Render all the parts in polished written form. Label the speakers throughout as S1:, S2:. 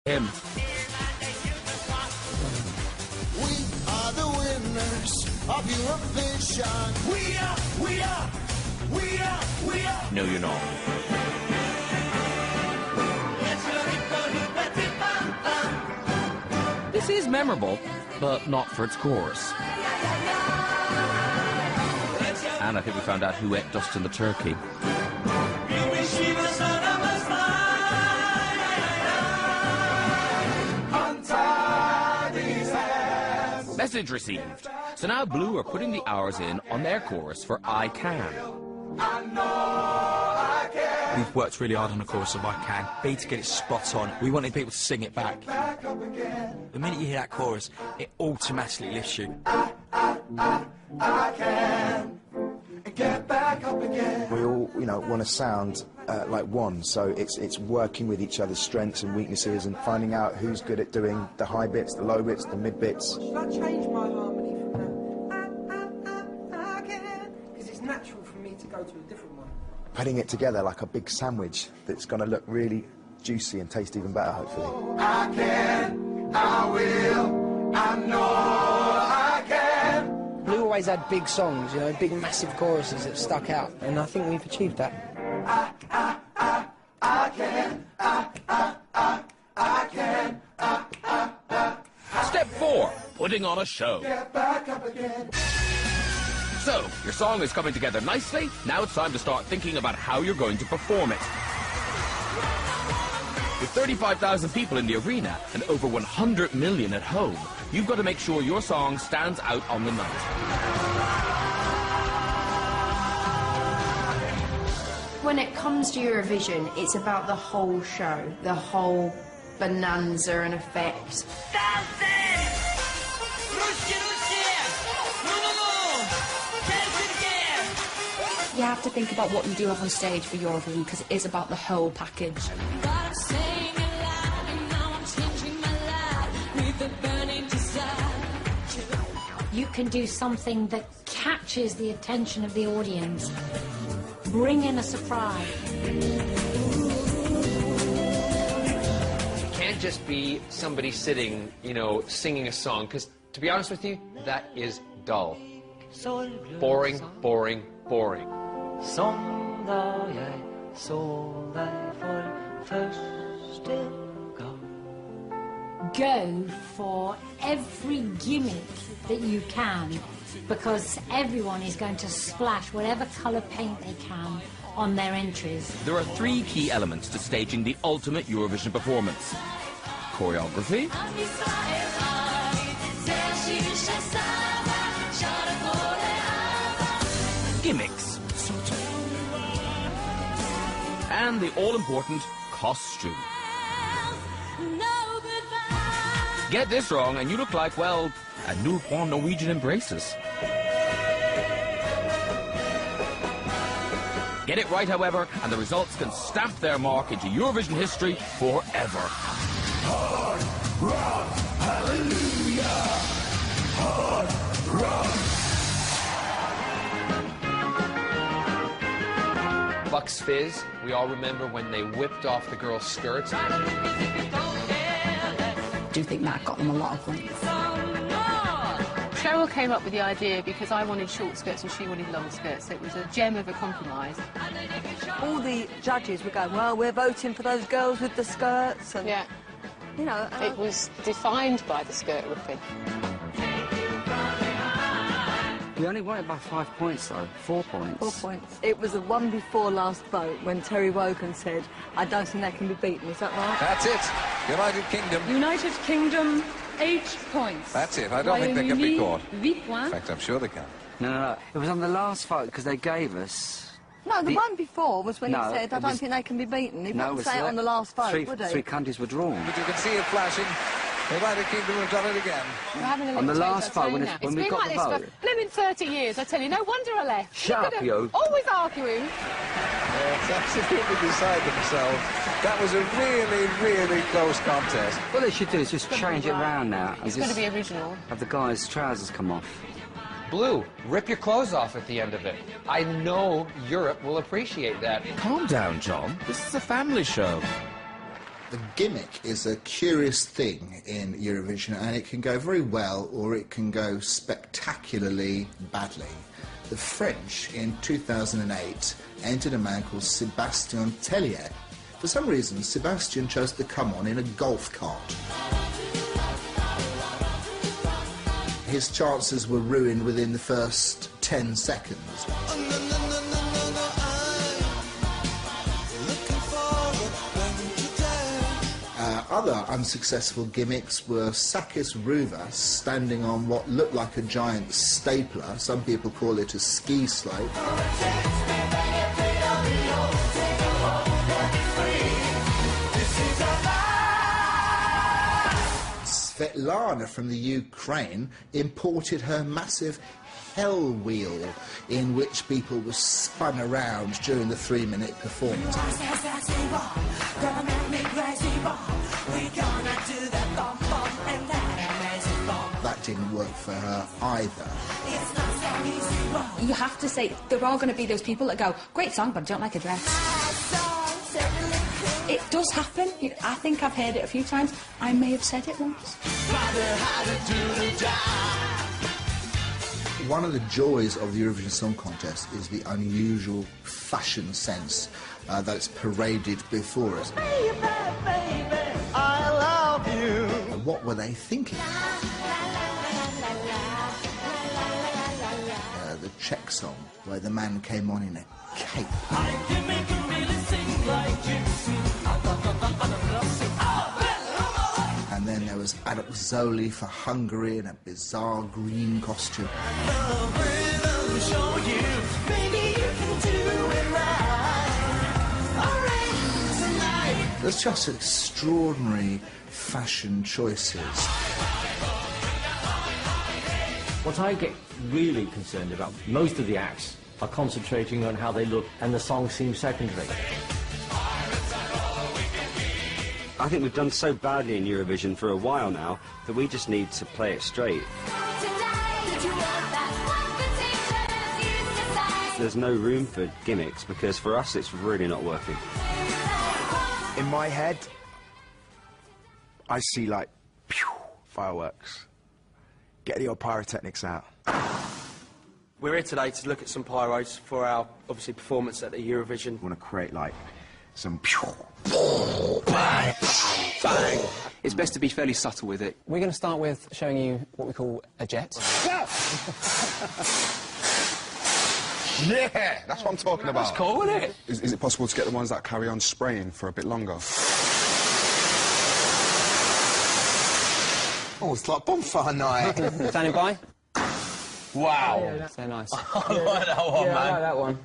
S1: him.
S2: We are the winners of Eurovision. We are.
S1: No, you're not. This is memorable, but not for its chorus. And I think we found out who ate Dustin the turkey. Message received. So now Blue are putting the hours in on their chorus for I Can.
S2: I know I can.
S3: We've worked really hard on the chorus of I Can. B, to get it spot on. We wanted people to sing it back. The minute you hear that chorus, it automatically lifts you.
S2: I can get back up again.
S4: We all, want to sound like one, so it's working with each other's strengths and weaknesses and finding out who's good at doing the high bits, the low bits, the mid bits.
S5: Should I change my harmony from the I can? Because it's natural for me to go to a different one.
S4: Putting it together like a big sandwich that's going to look really juicy and taste even better, hopefully.
S2: I can, I will, I know I can.
S5: Blue always had big songs, big massive choruses that stuck out, and I think we've achieved that.
S2: I can, I can.
S1: Step 4, putting on a show.
S2: Get back up again.
S1: So, your song is coming together nicely. Now it's time to start thinking about how you're going to perform it. With 35,000 people in the arena and over 100 million at home, you've got to make sure your song stands out on the night.
S6: When it comes to Eurovision, it's about the whole show, the whole bonanza and effect.
S7: You have to think about what you do on stage for Eurovision because it is about the whole package. You can do something that catches the attention of the audience. Bring in a surprise.
S8: It can't just be somebody sitting, singing a song, because, to be honest with you, that is dull. Boring, boring, boring.
S7: Go for every gimmick that you can, because everyone is going to splash whatever colour paint they can on their entries.
S1: There are 3 key elements to staging the ultimate Eurovision performance. Choreography, gimmicks, and the all-important costume. Get this wrong and you look like, well, a newborn Norwegian embraces. Get it right, however, and the results can stamp their mark into Eurovision history forever.
S2: Hard rock, hallelujah. Hard rock.
S8: Bucks Fizz, we all remember when they whipped off the girls' skirts.
S7: I do think that got them a lot of points.
S9: Cheryl came up with the idea because I wanted short skirts and she wanted long skirts, so it was a gem of a compromise.
S10: All the judges were going, well, we're voting for those girls with the skirts, and,
S9: Yeah. It was defined by the skirt ripping.
S11: We only won it by 5 points, though. 4 points.
S10: 4 points. It was the one before last vote when Terry Wogan said, I don't think they can be beaten. Is that right?
S12: That's it. United Kingdom.
S9: United Kingdom, 8 points.
S12: That's it. I don't think they can be caught.
S9: 8 points.
S12: In fact, I'm sure they can.
S11: No. It was on the last vote because they gave us...
S10: No, the one before was when he said, I
S11: it
S10: don't
S11: was-
S10: think they can be beaten. He
S11: No,
S10: wouldn't say it on the last vote, would he?
S11: 3 countries were drawn.
S12: But you can see it flashing. The United Kingdom have done it again.
S9: We're having a
S11: On the
S9: little
S11: last
S9: taste, I'll
S11: vote,
S9: tell
S11: when
S9: you
S11: it's-
S9: now.
S11: when we
S9: It's
S11: got
S9: been
S11: the
S9: like
S11: vote.
S9: this for blimmin' 30 years, I tell you. No wonder I left.
S11: Shut
S9: Look
S11: up,
S9: at them,
S11: you.
S9: always arguing.
S12: It's absolutely beside themselves. That was a really, really close contest.
S11: What they should do is just change it around now. And
S9: It's
S11: just
S9: going to be original.
S11: have the guys' trousers come off.
S8: Blue, rip your clothes off at the end of it. I know Europe will appreciate that.
S1: Calm down, John. This is a family show.
S2: The gimmick is a curious thing in Eurovision, and it can go very well or it can go spectacularly badly. The French, in 2008, entered a man called Sébastien Tellier. For some reason, Sébastien chose to come on in a golf cart. His chances were ruined within the first 10 seconds. Other unsuccessful gimmicks were Sakis Ruvas standing on what looked like a giant stapler. Some people call it a ski slope. Svetlana from the Ukraine imported her massive hell wheel in which people were spun around during the 3-minute performance. That didn't work for her either.
S13: You have to say, there are going to be those people that go, great song, but I don't like a dress. It does happen. I think I've heard it a few times. I may have said it once.
S2: One of the joys of the Eurovision Song Contest is the unusual fashion sense that it's paraded before us. Baby, baby, I love you. What were they thinking? The Czech song, where the man came on in a cape. And then there was Adolf Zoli for Hungary in a bizarre green costume. There's just extraordinary fashion choices.
S14: What I get really concerned about, most of the acts are concentrating on how they look and the song seems secondary.
S11: I think we've done so badly in Eurovision for a while now that we just need to play it straight. There's no room for gimmicks because for us it's really not working.
S4: In my head, I see like pew, fireworks. Get the old pyrotechnics out.
S15: We're here today to look at some pyros for our, obviously, performance at the Eurovision.
S4: I want to create like some pew,
S15: bang, bang. It's best to be fairly subtle with it.
S16: We're going to start with showing you what we call a jet.
S17: Yeah, that's what I'm talking about.
S15: That's cool, isn't it?
S17: Is it possible to get the ones that carry on spraying for a bit longer?
S2: Oh, it's like bonfire night.
S16: Standing by.
S15: Wow.
S16: Yeah, so nice.
S15: I like that one, man.
S16: I like that one.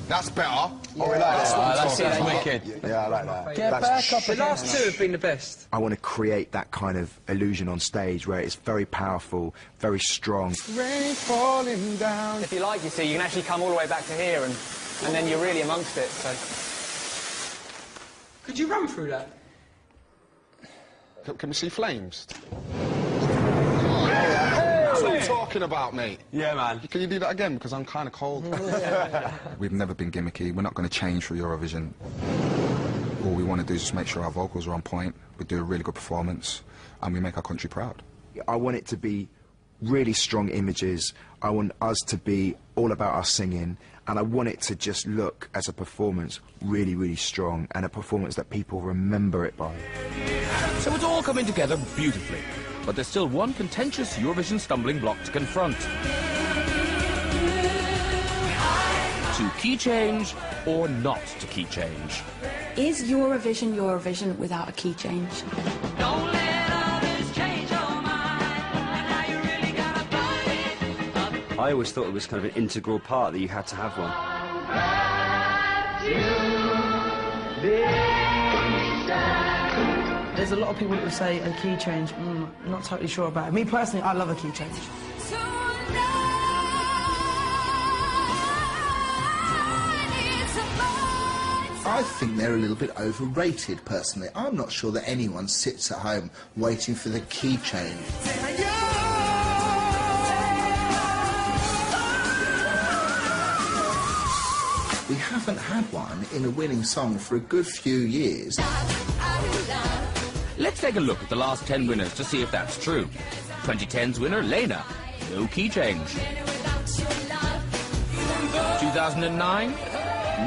S17: That's better.
S2: Yeah,
S17: oh, we like that.
S15: That's it, that's wicked.
S4: Yeah, I like that.
S16: Get back up
S15: The last two have been the best.
S4: I want to create that kind of illusion on stage where it's very powerful, very strong.
S17: Rain falling down.
S16: If you like, you see, you can actually come all the way back to here and then you're really amongst it, so...
S5: Could you run through that?
S17: Can we see flames? That's what I'm talking about, mate.
S15: Yeah, man.
S17: Can you do that again? Because I'm kind of cold. We've never been gimmicky. We're not going to change for Eurovision. All we want to do is just make sure our vocals are on point, we do a really good performance, and we make our country proud.
S4: I want it to be really strong images. I want us to be all about our singing, and I want it to just look, as a performance, really, really strong, and a performance that people remember it by.
S1: So it's all coming together beautifully. But there's still one contentious Eurovision stumbling block to confront. To key change or not to key change?
S13: Is Eurovision Eurovision without a key change?
S11: I always thought it was kind of an integral part that you had to have one.
S5: There's a lot of people that would say a key change. I'm not totally sure about it. Me personally, I love a key change.
S2: I think they're a little bit overrated, personally. I'm not sure that anyone sits at home waiting for the key change. We haven't had one in a winning song for a good few years.
S1: Let's take a look at the last 10 winners to see if that's true. 2010's winner, Lena. No key change. 2009?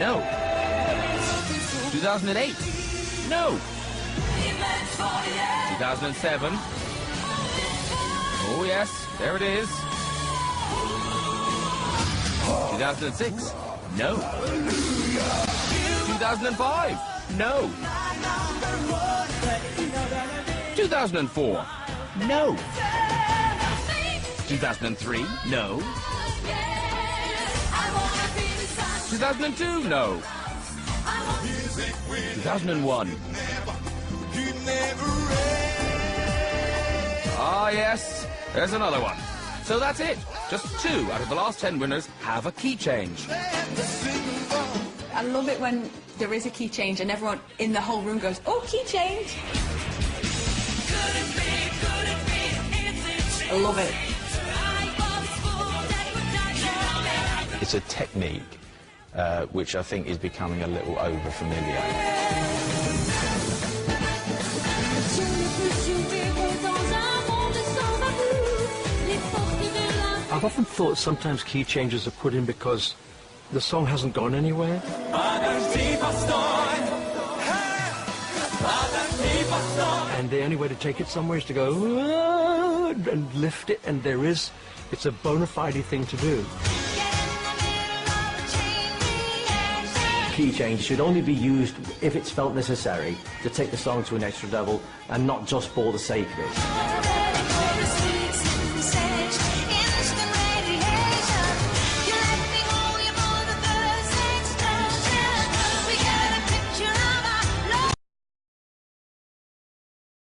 S1: No. 2008? No. 2007? Oh yes, there it is. 2006? No. 2005? No. 2004? No. 2003? No. 2002? No. 2001? Ah, yes, there's another one. So that's it. Just 2 out of the last 10 winners have a key change.
S13: I love it when there is a key change and everyone in the whole room goes, oh, key change. I love it.
S18: It's a technique which I think is becoming a little over-familiar.
S14: I've often thought sometimes key changes are put in because the song hasn't gone anywhere. And the only way to take it somewhere is to go and lift it, and it's a bona fide thing to do. Key change should only be used if it's felt necessary to take the song to an extra level and not just for the sake of it.